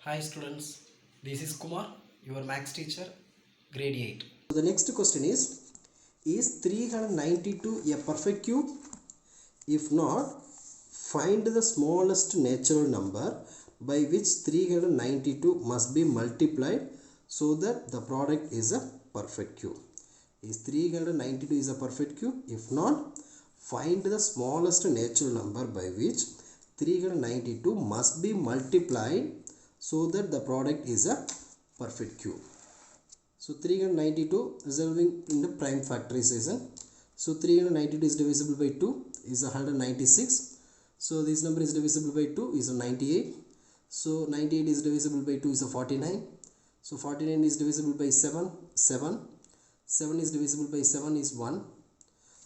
Hi students, this is Kumar, your maths teacher, grade 8. So the next question is 392 a perfect cube? If not, find the smallest natural number by which 392 must be multiplied so that the product is a perfect cube. Is 392 is a perfect cube? If not, find the smallest natural number by which 392 must be multiplied so that the product is a perfect cube. So 392 resolving in the prime factorization. So 392 is divisible by 2 is 196. So this number is divisible by 2 is 98. So 98 is divisible by 2 is 49. So 49 is divisible by 7. 7 is divisible by 7 is 1.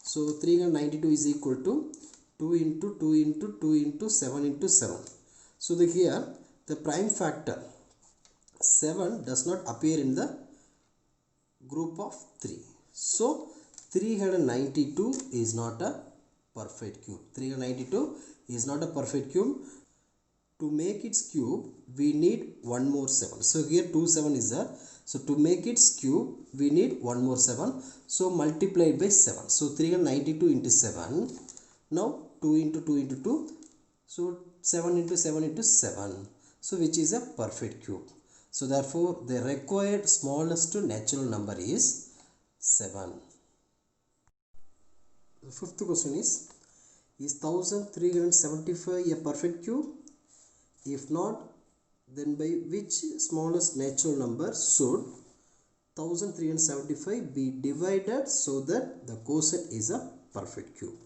So 392 is equal to 2 into 2 into 2 into 7 into 7. So here the prime factor 7 does not appear in the group of 3. So 392 is not a perfect cube. 392 is not a perfect cube. To make its cube, we need one more 7. So here 2 7 is there. So to make its cube, we need one more 7. So multiply it by 7. So 392 into 7. Now 2 into 2 into 2. So 7 into 7 into 7. So which is a perfect cube. So therefore the required smallest natural number is 7. The fifth question is 1375 a perfect cube? If not, then by which smallest natural number should 1375 be divided so that the quotient is a perfect cube?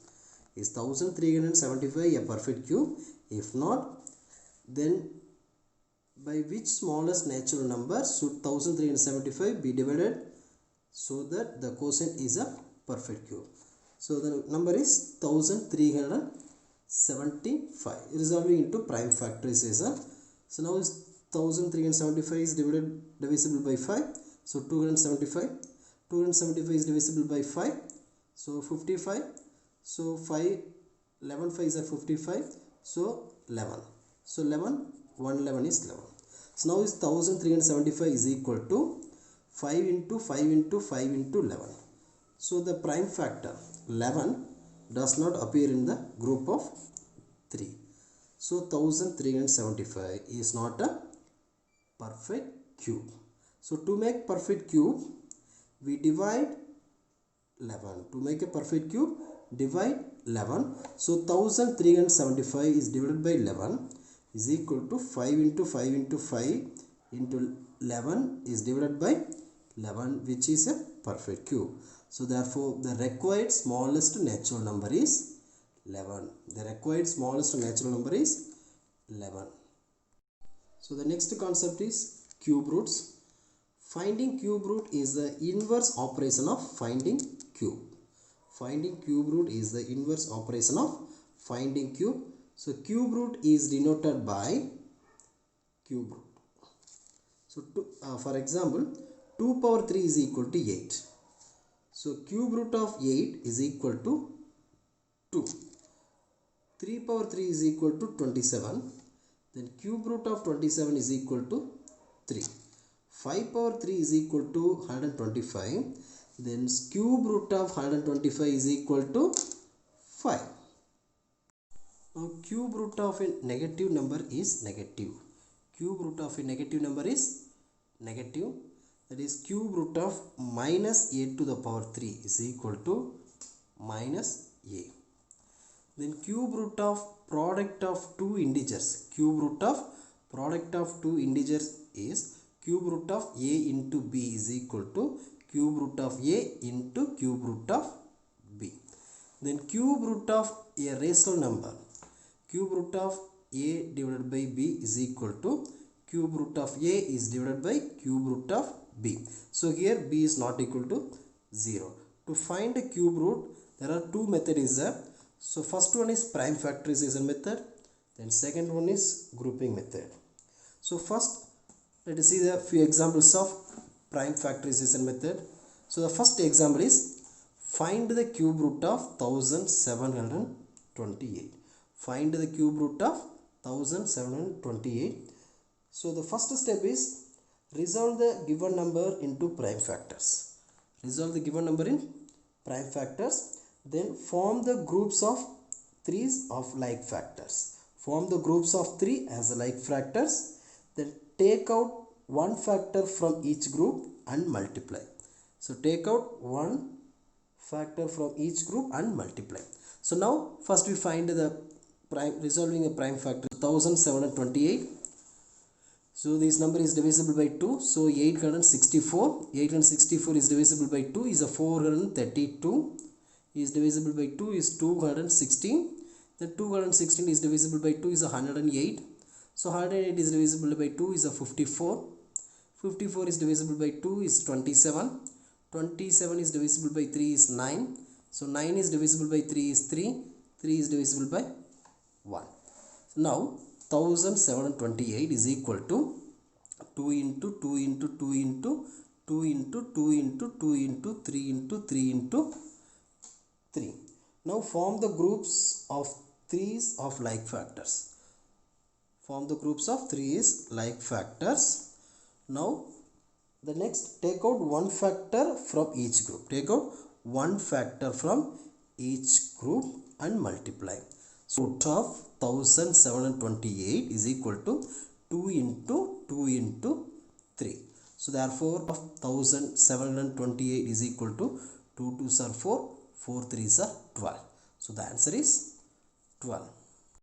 Is 1375 a perfect cube? If not, then by which smallest natural number should 1375 be divided so that the quotient is a perfect cube? So the number is 1375 resolving into prime factorization. So now is 1375 is divisible by 5. So 275 is divisible by 5. So 55. So 5 11 5 is 55. So 11. So 11 111 is 11. So now is 1375 is equal to 5 into 5 into 5 into 11. So the prime factor 11 does not appear in the group of 3. So 1375 is not a perfect cube. So to make perfect cube, we divide 11. To make a perfect cube, divide 11. So 1375 is divided by 11 is equal to 5 into 5 into 5 into 11 is divided by 11, which is a perfect cube. So therefore the required smallest natural number is 11. The required smallest natural number is 11. So the next concept is cube roots. Finding cube root is the inverse operation of finding cube. Finding cube root is the inverse operation of finding cube. So cube root is denoted by cube root. So for example, 2 power 3 is equal to 8. So cube root of 8 is equal to 2. 3 power 3 is equal to 27. Then cube root of 27 is equal to 3. 5 power 3 is equal to 125. Then cube root of 125 is equal to 5. Now cube root of a negative number is negative. Cube root of a negative number is negative. That is cube root of minus a to the power 3 is equal to minus a. Then cube root of product of two integers. Cube root of product of two integers is cube root of a into b is equal to cube root of a into cube root of b. Then cube root of a rational number. Cube root of a divided by b is equal to cube root of a is divided by cube root of b. So here b is not equal to 0. To find a cube root, there are two methods there. So first one is prime factorization method. Then second one is grouping method. So first let us see the few examples of prime factorization method. So the first example is find the cube root of 1728. Find the cube root of 1728. So the first step is resolve the given number into prime factors. Resolve the given number in prime factors. Then form the groups of 3's of like factors. Form the groups of 3 as like factors. Then take out one factor from each group and multiply. So take out one factor from each group and multiply. So now first we find the prime, resolving a prime factor 1728. So this number is divisible by 2. So 864. 864 is divisible by 2 is a 432. Is divisible by 2 is 216. Then 216 is divisible by 2 is 108. So 108 is divisible by 2 is a 54. 54 is divisible by 2 is 27. 27 is divisible by 3 is 9. So 9 is divisible by 3 is 3. 3 is divisible by 1. So now 1728 is equal to 2 into 2 into 2 into 2 into 2 into 2 into 3 into 3 into 3. Now form the groups of 3's of like factors. Form the groups of 3's like factors. Now the next, take out one factor from each group. Take out one factor from each group and multiply. So root of 1728 is equal to 2 into 2 into 3. So therefore of 1728 is equal to 2 2s are 4, 4 3s are 12. So the answer is 12.